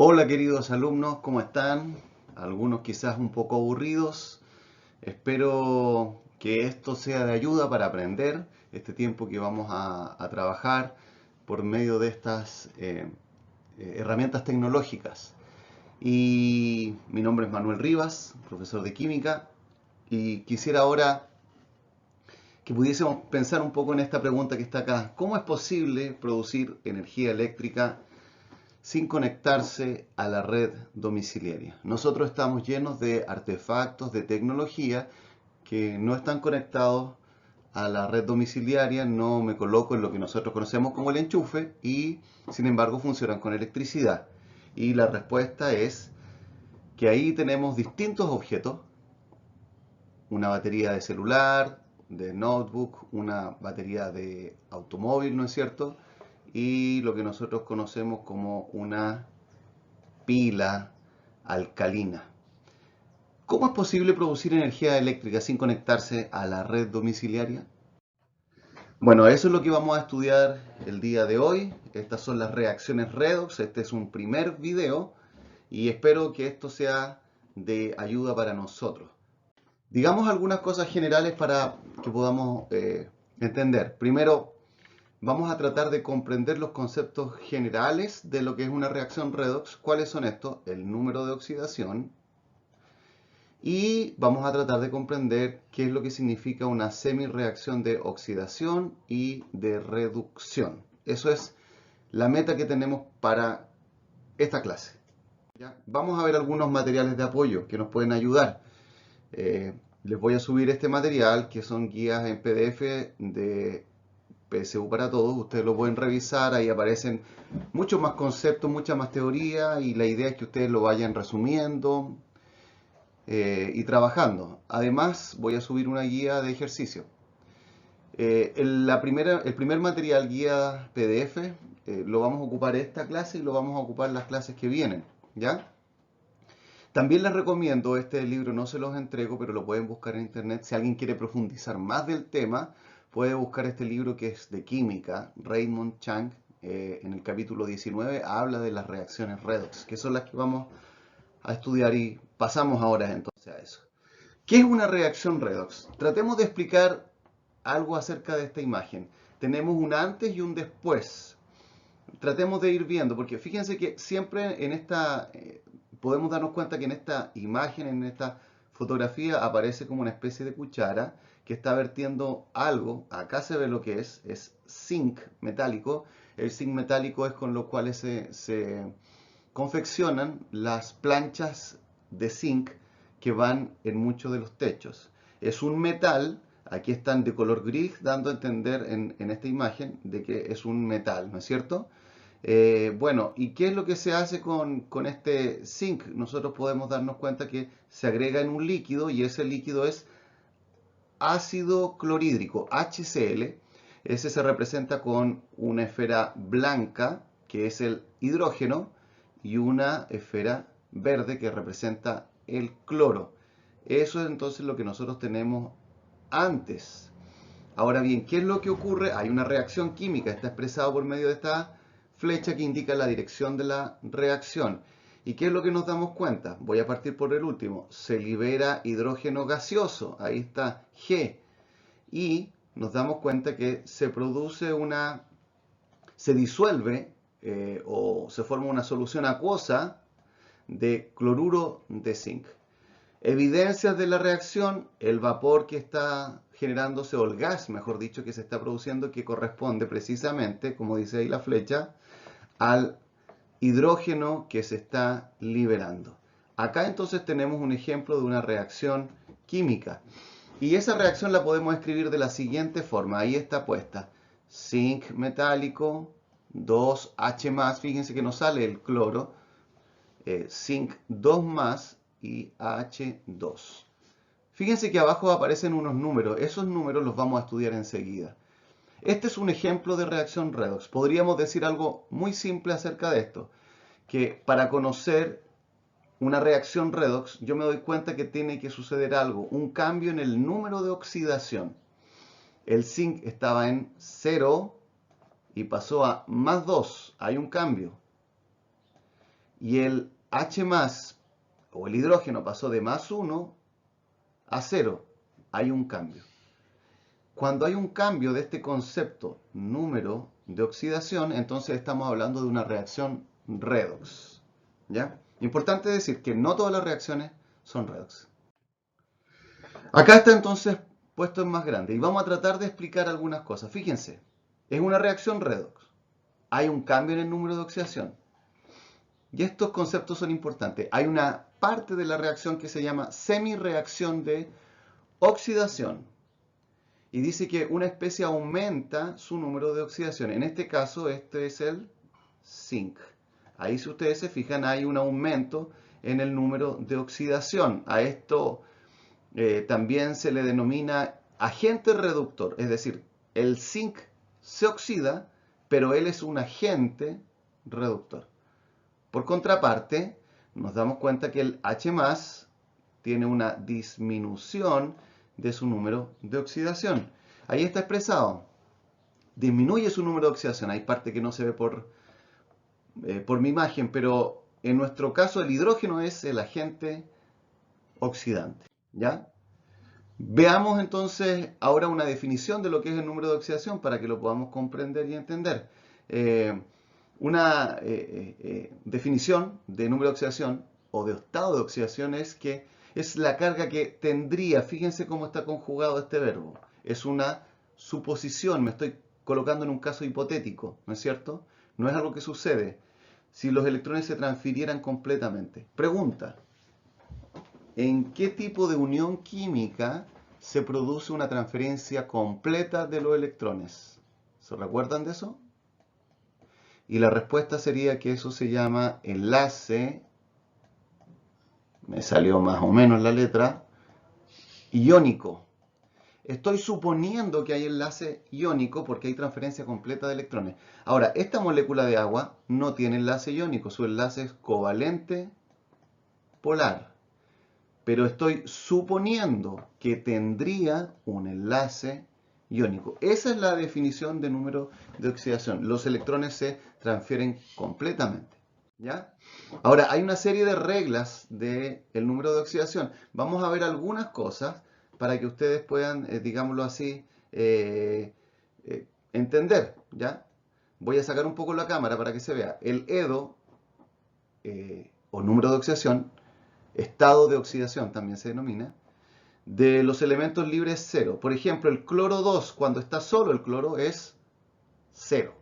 Hola queridos alumnos, ¿cómo están? Algunos quizás un poco aburridos. Espero que esto sea de ayuda para aprender este tiempo que vamos a trabajar por medio de estas herramientas tecnológicas. Y mi nombre es Manuel Rivas, profesor de química, y quisiera ahora que pudiésemos pensar un poco en esta pregunta que está acá. ¿Cómo es posible producir energía eléctrica sin conectarse a la red domiciliaria? Nosotros estamos llenos de artefactos, de tecnología que no están conectados a la red domiciliaria, no me coloco en lo que nosotros conocemos como el enchufe y sin embargo funcionan con electricidad. Y la respuesta es que ahí tenemos distintos objetos, una batería de celular, de notebook, una batería de automóvil, ¿no es cierto? Y lo que nosotros conocemos como una pila alcalina. ¿Cómo es posible producir energía eléctrica sin conectarse a la red domiciliaria? Bueno, eso es lo que vamos a estudiar el día de hoy. Estas son las reacciones redox. Este es un primer video y espero que esto sea de ayuda para nosotros. Digamos algunas cosas generales para que podamos entender. Primero, vamos a tratar de comprender los conceptos generales de lo que es una reacción redox. ¿Cuáles son estos? El número de oxidación. Y vamos a tratar de comprender qué es lo que significa una semireacción de oxidación y de reducción. Eso es la meta que tenemos para esta clase. ¿Ya? Vamos a ver algunos materiales de apoyo que nos pueden ayudar. Les voy a subir este material que son guías en PDF de PSU para todos. Ustedes lo pueden revisar, ahí aparecen muchos más conceptos, mucha más teoría y la idea es que ustedes lo vayan resumiendo y trabajando. Además voy a subir una guía de ejercicio. El primer material guía PDF lo vamos a ocupar esta clase y lo vamos a ocupar las clases que vienen. ¿Ya? También les recomiendo, este libro no se los entrego, pero lo pueden buscar en internet. Si alguien quiere profundizar más del tema, puede buscar este libro que es de química, Raymond Chang, en el capítulo 19, habla de las reacciones redox, que son las que vamos a estudiar y pasamos ahora entonces a eso. ¿Qué es una reacción redox? Tratemos de explicar algo acerca de esta imagen. Tenemos un antes y un después. Tratemos de ir viendo, porque fíjense que siempre en esta, podemos darnos cuenta que en esta imagen, en esta fotografía, aparece como una especie de cuchara que está vertiendo algo. Acá se ve lo que es zinc metálico. El zinc metálico es con lo cual se confeccionan las planchas de zinc que van en muchos de los techos. Es un metal, aquí están de color gris, dando a entender en esta imagen de que es un metal, ¿no es cierto? Bueno, ¿y qué es lo que se hace con este zinc? Nosotros podemos darnos cuenta que se agrega en un líquido y ese líquido es ácido clorhídrico, HCl. Ese se representa con una esfera blanca, que es el hidrógeno, y una esfera verde que representa el cloro. Eso es entonces lo que nosotros tenemos antes. Ahora bien, ¿qué es lo que ocurre? Hay una reacción química, está expresado por medio de esta flecha que indica la dirección de la reacción. ¿Y qué es lo que nos damos cuenta? Voy a partir por el último. Se libera hidrógeno gaseoso, ahí está G. Y nos damos cuenta que se produce se disuelve o se forma una solución acuosa de cloruro de zinc. Evidencias de la reacción, el vapor que está generándose, o el gas, mejor dicho, que se está produciendo, que corresponde precisamente, como dice ahí la flecha, al hidrógeno que se está liberando. Acá entonces tenemos un ejemplo de una reacción química. Y esa reacción la podemos escribir de la siguiente forma. Ahí está puesta. Zinc metálico, 2H+, fíjense que nos sale el cloro, zinc 2+ y H2. Fíjense que abajo aparecen unos números. Esos números los vamos a estudiar enseguida. Este es un ejemplo de reacción redox. Podríamos decir algo muy simple acerca de esto. Que para conocer una reacción redox, yo me doy cuenta que tiene que suceder algo, un cambio en el número de oxidación. El zinc estaba en 0 y pasó a +2. Hay un cambio. y el H más, o el hidrógeno, pasó de +1 a 0. Hay un cambio. Cuando hay un cambio de este concepto, número de oxidación, entonces estamos hablando de una reacción redox. ¿Ya? Importante decir que no todas las reacciones son redox. Acá está entonces puesto en más grande y vamos a tratar de explicar algunas cosas. Fíjense, es una reacción redox. Hay un cambio en el número de oxidación. Y estos conceptos son importantes. Hay una parte de la reacción que se llama semireacción de oxidación. Y dice que una especie aumenta su número de oxidación. En este caso, este es el zinc. Ahí, si ustedes se fijan, hay un aumento en el número de oxidación. A esto también se le denomina agente reductor. Es decir, el zinc se oxida, pero él es un agente reductor. Por contraparte, nos damos cuenta que el H+ tiene una disminución de su número de oxidación. Ahí está expresado. Disminuye su número de oxidación. Hay parte que no se ve por mi imagen, pero en nuestro caso el hidrógeno es el agente oxidante. ¿Ya? Veamos entonces ahora una definición de lo que es el número de oxidación para que lo podamos comprender y entender. Una definición de número de oxidación o de estado de oxidación es que es la carga que tendría, fíjense cómo está conjugado este verbo, es una suposición, me estoy colocando en un caso hipotético, ¿no es cierto? No es algo que sucede. Si los electrones se transfirieran completamente. Pregunta, ¿en qué tipo de unión química se produce una transferencia completa de los electrones? ¿Se recuerdan de eso? Y la respuesta sería que eso se llama enlace, me salió más o menos la letra, iónico. Estoy suponiendo que hay enlace iónico porque hay transferencia completa de electrones. Ahora, esta molécula de agua no tiene enlace iónico, su enlace es covalente polar. Pero estoy suponiendo que tendría un enlace iónico. Esa es la definición de número de oxidación. Los electrones se transfieren completamente. ¿Ya? Ahora, hay una serie de reglas del número de oxidación. Vamos a ver algunas cosas para que ustedes puedan, digámoslo así, entender. ¿Ya? Voy a sacar un poco la cámara para que se vea. El EDO, o número de oxidación, estado de oxidación también se denomina, de los elementos libres 0. Por ejemplo, el cloro 2, cuando está solo el cloro, es 0.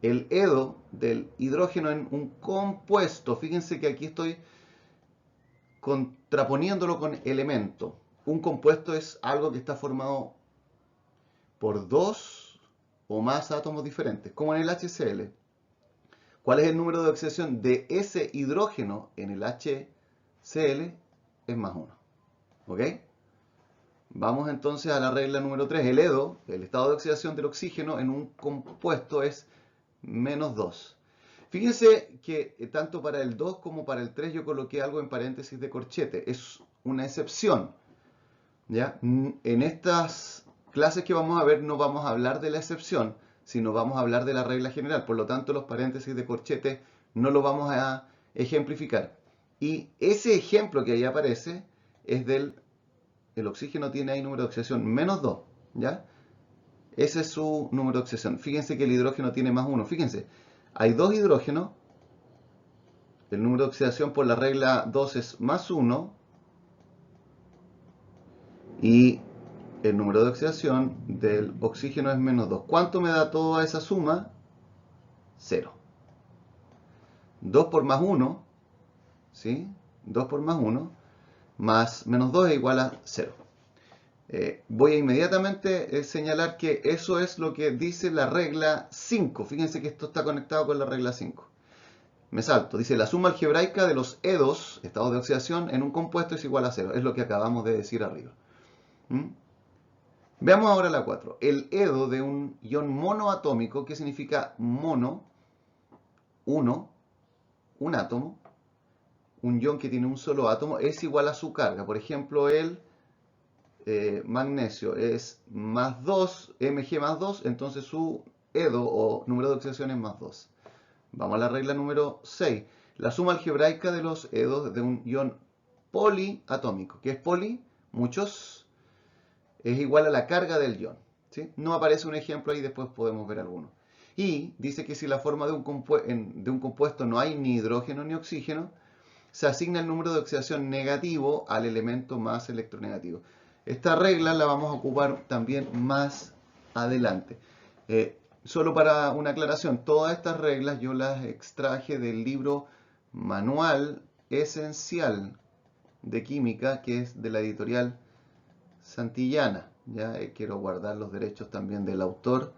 El EDO del hidrógeno en un compuesto, fíjense que aquí estoy contraponiéndolo con elemento. Un compuesto es algo que está formado por dos o más átomos diferentes, como en el HCl. ¿Cuál es el número de oxidación de ese hidrógeno en el HCl? Es +1. ¿Ok? Vamos entonces a la regla número 3. El EDO, el estado de oxidación del oxígeno en un compuesto, es -2. Fíjense que tanto para el 2 como para el 3 yo coloqué algo en paréntesis de corchete. Es una excepción. ¿Ya? En estas clases que vamos a ver no vamos a hablar de la excepción, sino vamos a hablar de la regla general. Por lo tanto, los paréntesis de corchete no lo vamos a ejemplificar. Y ese ejemplo que ahí aparece es del... El oxígeno tiene ahí número de oxidación -2, ¿ya? Ese es su número de oxidación. Fíjense que el hidrógeno tiene +1. Fíjense, hay dos hidrógenos. El número de oxidación por la regla 2 es +1. Y el número de oxidación del oxígeno es -2. ¿Cuánto me da toda esa suma? 0. 2 por +1, ¿sí? 2 por +1 más -2 es igual a 0. Voy a inmediatamente señalar que eso es lo que dice la regla 5. Fíjense que esto está conectado con la regla 5. Me salto. Dice la suma algebraica de los EDOs, estados de oxidación, en un compuesto es igual a 0. Es lo que acabamos de decir arriba. Veamos ahora la 4. El EDO de un ion monoatómico, ¿qué significa mono? Uno, un átomo. Un ion que tiene un solo átomo es igual a su carga. Por ejemplo, el magnesio es +2, Mg+2, entonces su EDO o número de oxidación es +2. Vamos a la regla número 6. la suma algebraica de los E2 de un ion poliatómico. ¿Qué es poli? Muchos. Es igual a la carga del ion. ¿Sí? No aparece un ejemplo ahí, después podemos ver alguno. Y dice que si la forma de un compuesto no hay ni hidrógeno ni oxígeno, se asigna el número de oxidación negativo al elemento más electronegativo. Esta regla la vamos a ocupar también más adelante. Solo para una aclaración, todas estas reglas yo las extraje del libro Manual Esencial de Química, que es de la editorial Santillana. Ya quiero guardar los derechos también del autor,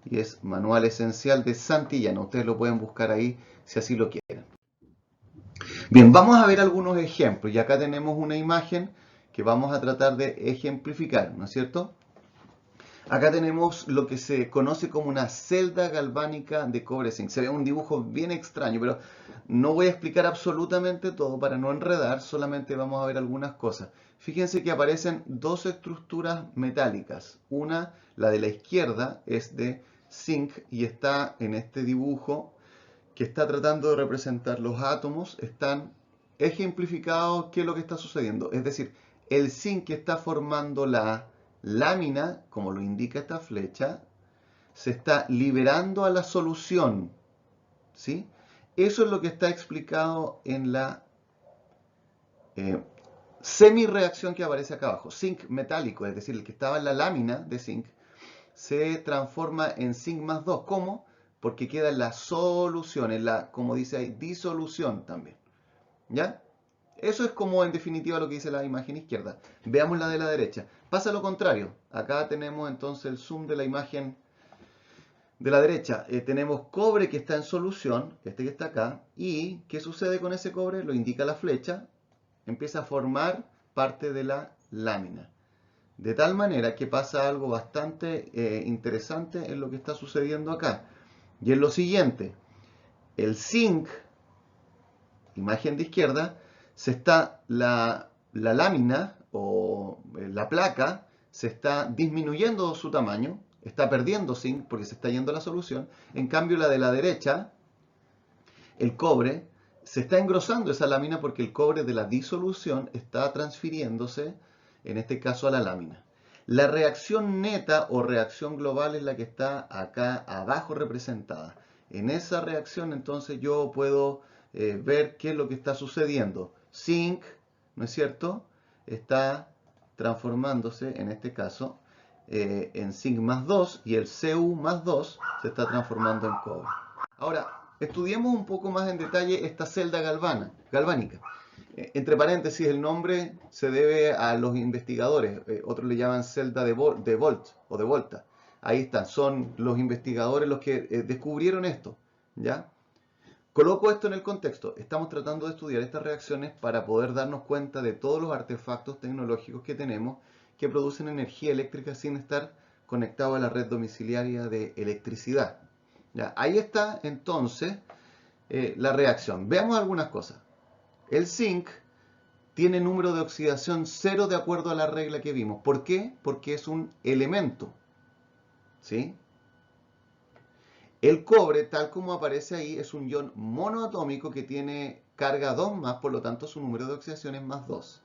y es Manual Esencial de Santillana. Ustedes lo pueden buscar ahí si así lo quieren. Bien, vamos a ver algunos ejemplos y acá tenemos una imagen que vamos a tratar de ejemplificar, ¿no es cierto? Acá tenemos lo que se conoce como una celda galvánica de cobre zinc. Se ve un dibujo bien extraño, pero no voy a explicar absolutamente todo para no enredar, solamente vamos a ver algunas cosas. Fíjense que aparecen dos estructuras metálicas. Una, la de la izquierda, es de zinc y está en este dibujo que está tratando de representar los átomos. Están ejemplificados qué es lo que está sucediendo. Es decir, el zinc que está formando la lámina, como lo indica esta flecha, se está liberando a la solución. ¿Sí? Eso es lo que está explicado en la semi-reacción que aparece acá abajo. Zinc metálico, es decir, el que estaba en la lámina de zinc, se transforma en zinc más 2. ¿Cómo? Porque queda en la solución, en la, como dice ahí, disolución también. ¿Ya? Eso es como en definitiva lo que dice la imagen izquierda. Veamos la de la derecha. Pasa lo contrario. Acá tenemos entonces el zoom de la imagen de la derecha. Tenemos cobre que está en solución, este que está acá. ¿Y qué sucede con ese cobre? Lo indica la flecha. Empieza a formar parte de la lámina. De tal manera que pasa algo bastante interesante en lo que está sucediendo acá. Y es lo siguiente. El zinc, imagen de izquierda, la lámina o la placa se está disminuyendo su tamaño, está perdiendo zinc porque se está yendo a la solución. En cambio, la de la derecha, el cobre, se está engrosando esa lámina porque el cobre de la disolución está transfiriéndose, en este caso, a la lámina. La reacción neta o reacción global es la que está acá abajo representada. En esa reacción entonces yo puedo ver qué es lo que está sucediendo. Zinc, ¿no es cierto?, está transformándose, en este caso, en zinc más 2 y el Cu más 2 se está transformando en cobre. Ahora, estudiemos un poco más en detalle esta celda galvánica. Entre paréntesis, el nombre se debe a los investigadores. Otros le llaman celda de Volt o de Volta. Ahí están, son los investigadores los que descubrieron esto. ¿Ya? Coloco esto en el contexto. Estamos tratando de estudiar estas reacciones para poder darnos cuenta de todos los artefactos tecnológicos que tenemos que producen energía eléctrica sin estar conectados a la red domiciliaria de electricidad. ¿Ya? Ahí está entonces la reacción. Veamos algunas cosas. El zinc tiene número de oxidación 0 de acuerdo a la regla que vimos. ¿Por qué? Porque es un elemento. ¿Sí? El cobre, tal como aparece ahí, es un ion monoatómico que tiene carga 2 más, por lo tanto su número de oxidación es más 2.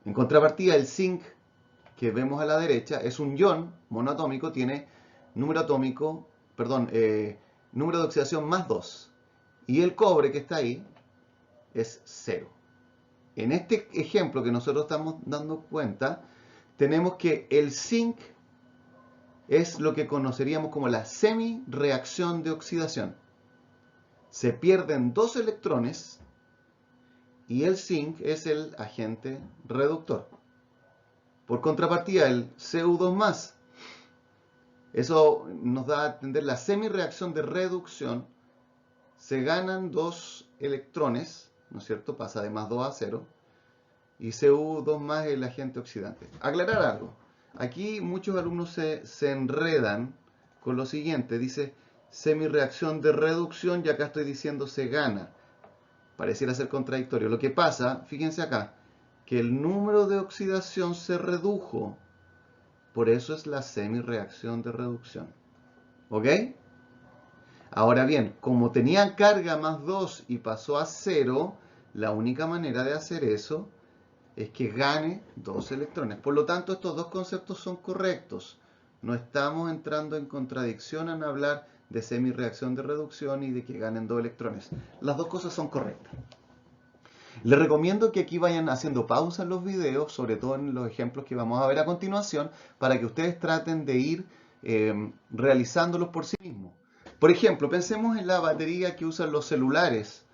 En contrapartida, el zinc que vemos a la derecha es un ion monoatómico, tiene número atómico, perdón, número de oxidación más 2. Y el cobre que está ahí es 0. En este ejemplo que nosotros estamos dando cuenta, tenemos que el zinc es lo que conoceríamos como la semi-reacción de oxidación. Se pierden 2 electrones y el zinc es el agente reductor. Por contrapartida, el Cu2+, eso nos da a entender la semi-reacción de reducción. Se ganan 2 electrones, ¿no es cierto? Pasa de más 2 a 0. Y Cu2+ es el agente oxidante. Aclarar algo. Aquí muchos alumnos se enredan con lo siguiente. Dice semi-reacción de reducción y acá estoy diciendo se gana. Pareciera ser contradictorio. Lo que pasa, fíjense acá, que el número de oxidación se redujo. Por eso es la semi-reacción de reducción. ¿Ok? Ahora bien, como tenía carga más 2 y pasó a 0, la única manera de hacer eso es que gane 2 electrones. Por lo tanto, estos dos conceptos son correctos. No estamos entrando en contradicción al hablar de semireacción de reducción y de que ganen 2 electrones. Las dos cosas son correctas. Les recomiendo que aquí vayan haciendo pausa en los videos, sobre todo en los ejemplos que vamos a ver a continuación, para que ustedes traten de ir realizándolos por sí mismos. Por ejemplo, pensemos en la batería que usan los celulares,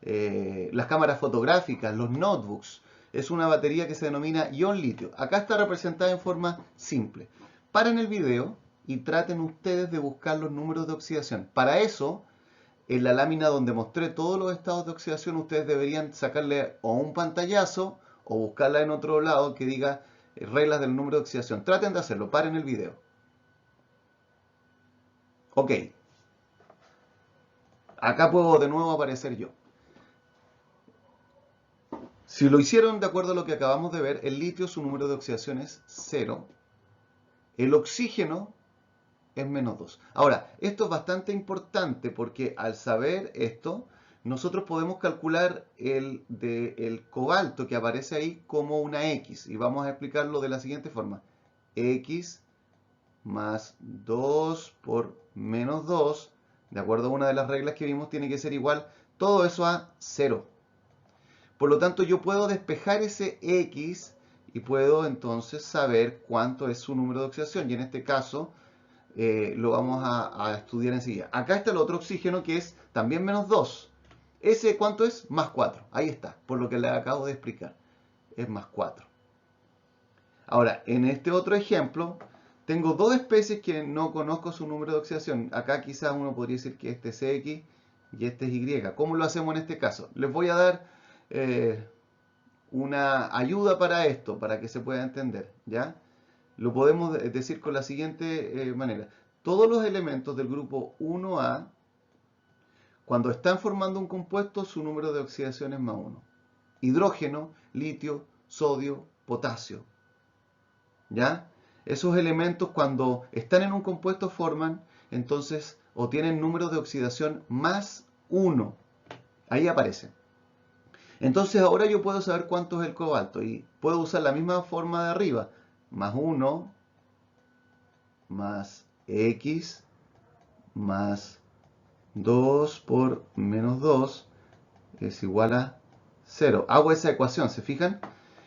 las cámaras fotográficas, los notebooks. Es una batería que se denomina ion litio. Acá está representada en forma simple. Paren el video y traten ustedes de buscar los números de oxidación. Para eso, en la lámina donde mostré todos los estados de oxidación, ustedes deberían sacarle o un pantallazo o buscarla en otro lado que diga reglas del número de oxidación. Traten de hacerlo, paren el video. Ok, acá puedo de nuevo aparecer yo. Si lo hicieron de acuerdo a lo que acabamos de ver, el litio su número de oxidación es 0, el oxígeno es menos 2. Ahora, esto es bastante importante porque al saber esto, nosotros podemos calcular el cobalto que aparece ahí como una X. Y vamos a explicarlo de la siguiente forma. X más 2 por menos 2, de acuerdo a una de las reglas que vimos, tiene que ser igual todo eso a 0. Por lo tanto, yo puedo despejar ese X y puedo entonces saber cuánto es su número de oxidación. Y en este caso, lo vamos a estudiar enseguida. Acá está el otro oxígeno que es también menos 2. ¿Ese cuánto es? Más 4. Ahí está, por lo que le acabo de explicar. Es más 4. Ahora, en este otro ejemplo, tengo dos especies que no conozco su número de oxidación. Acá quizás uno podría decir que este es X y este es Y. ¿Cómo lo hacemos en este caso? Les voy a dar una ayuda para esto, para que se pueda entender, ¿ya? Lo podemos decir con la siguiente manera. Todos los elementos del grupo 1A, cuando están formando un compuesto, su número de oxidación es más 1. Hidrógeno, litio, sodio, potasio. ¿Ya? Esos elementos cuando están en un compuesto forman, entonces, o tienen número de oxidación más 1. Ahí aparecen. Entonces ahora yo puedo saber cuánto es el cobalto y puedo usar la misma forma de arriba. Más 1 más X más 2 por menos 2 es igual a 0. Hago esa ecuación, ¿se fijan?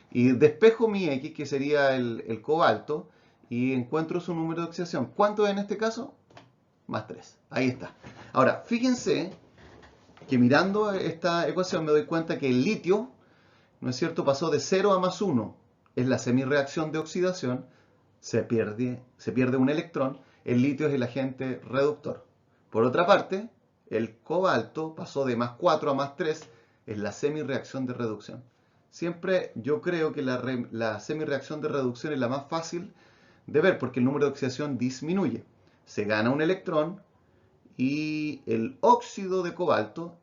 Y despejo mi X, que sería el cobalto, y encuentro su número de oxidación. ¿Cuánto es en este caso? Más 3. Ahí está. Ahora, fíjense que mirando esta ecuación me doy cuenta que el litio, ¿no es cierto?, pasó de 0 a más 1. Es la semirreacción de oxidación. Se pierde un electrón. El litio es el agente reductor. Por otra parte, el cobalto pasó de más 4 a más 3. Es la semirreacción de reducción. Siempre yo creo que la semirreacción de reducción es la más fácil de ver porque el número de oxidación disminuye. Se gana un electrón y el óxido de cobalto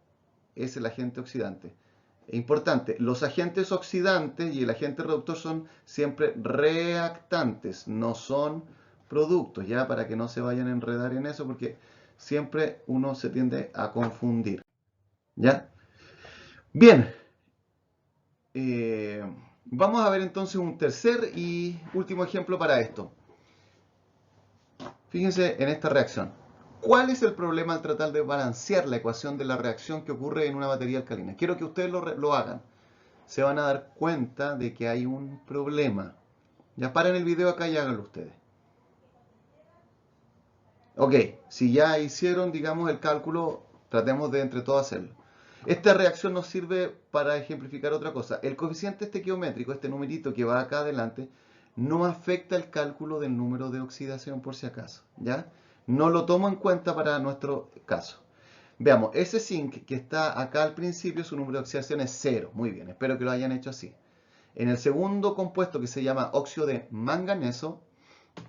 es el agente oxidante. Importante, los agentes oxidantes y el agente reductor son siempre reactantes, no son productos, ya para que no se vayan a enredar en eso porque siempre uno se tiende a confundir. ¿Ya? Bien, vamos a ver entonces un tercer y último ejemplo para esto. Fíjense en esta reacción. ¿Cuál es el problema al tratar de balancear la ecuación de la reacción que ocurre en una batería alcalina? Quiero que ustedes lo hagan. Se van a dar cuenta de que hay un problema. Ya paren el video acá y háganlo ustedes. Ok, si ya hicieron, digamos, el cálculo, tratemos de entre todos hacerlo. Esta reacción nos sirve para ejemplificar otra cosa. El coeficiente estequiométrico, este numerito que va acá adelante, no afecta el cálculo del número de oxidación por si acaso, ¿ya? No lo tomo en cuenta para nuestro caso. Veamos, ese zinc que está acá al principio, su número de oxidación es 0. Muy bien, espero que lo hayan hecho así. En el segundo compuesto que se llama óxido de manganeso,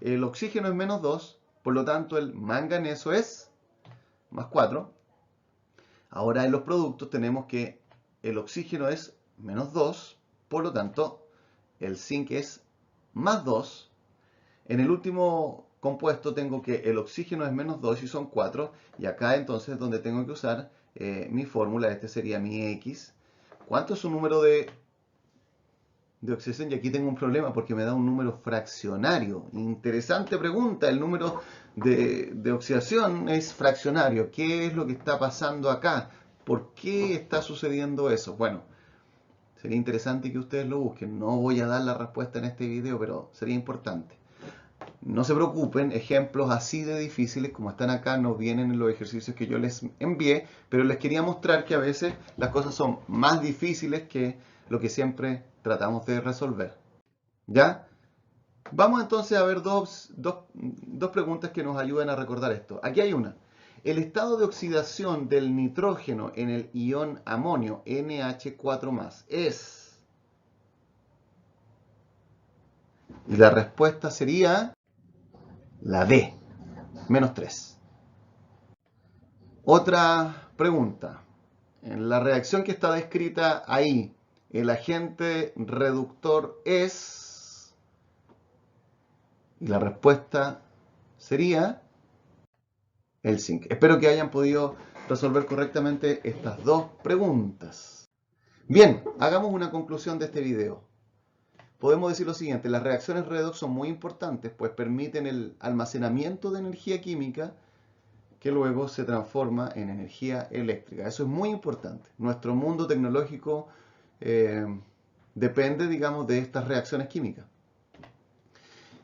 el oxígeno es menos 2, por lo tanto el manganeso es más 4. Ahora en los productos tenemos que el oxígeno es menos 2, por lo tanto el zinc es más 2. En el último compuesto tengo que el oxígeno es -2 y son 4. Y acá entonces es donde tengo que usar mi fórmula. Este sería mi X. ¿Cuánto es un número de oxidación? Y aquí tengo un problema porque me da un número fraccionario. Interesante pregunta. El número de oxidación es fraccionario. ¿Qué es lo que está pasando acá? ¿Por qué está sucediendo eso? Bueno, sería interesante que ustedes lo busquen. No voy a dar la respuesta en este video, pero sería importante. No se preocupen, ejemplos así de difíciles como están acá no vienen en los ejercicios que yo les envié, pero les quería mostrar que a veces las cosas son más difíciles que lo que siempre tratamos de resolver. ¿Ya? Vamos entonces a ver dos preguntas que nos ayudan a recordar esto. Aquí hay una. El estado de oxidación del nitrógeno en el ion amonio NH4+ es... Y la respuesta sería la D, -3. Otra pregunta. En la reacción que está descrita ahí, el agente reductor es... Y la respuesta sería el zinc. Espero que hayan podido resolver correctamente estas dos preguntas. Bien, hagamos una conclusión de este video. Podemos decir lo siguiente: las reacciones redox son muy importantes, pues permiten el almacenamiento de energía química que luego se transforma en energía eléctrica. Eso es muy importante. Nuestro mundo tecnológico depende, digamos, de estas reacciones químicas.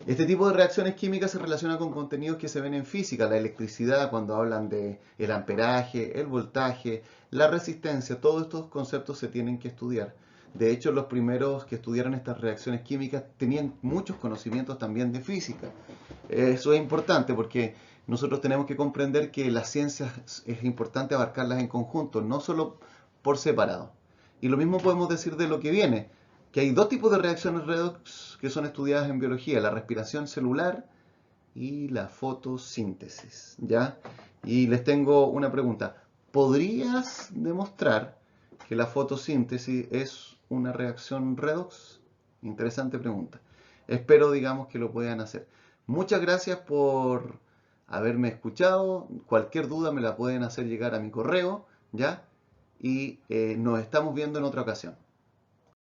Este tipo de reacciones químicas se relaciona con contenidos que se ven en física, la electricidad, cuando hablan de el amperaje, el voltaje, la resistencia. Todos estos conceptos se tienen que estudiar. De hecho, los primeros que estudiaron estas reacciones químicas tenían muchos conocimientos también de física. Eso es importante porque nosotros tenemos que comprender que las ciencias es importante abarcarlas en conjunto, no solo por separado. Y lo mismo podemos decir de lo que viene, que hay dos tipos de reacciones redox que son estudiadas en biología: la respiración celular y la fotosíntesis, ¿ya? Y les tengo una pregunta. ¿Podrías demostrar que la fotosíntesis es una reacción redox? Interesante pregunta. Espero, digamos, que lo puedan hacer. Muchas gracias por haberme escuchado. Cualquier duda me la pueden hacer llegar a mi correo, ¿ya? Y nos estamos viendo en otra ocasión.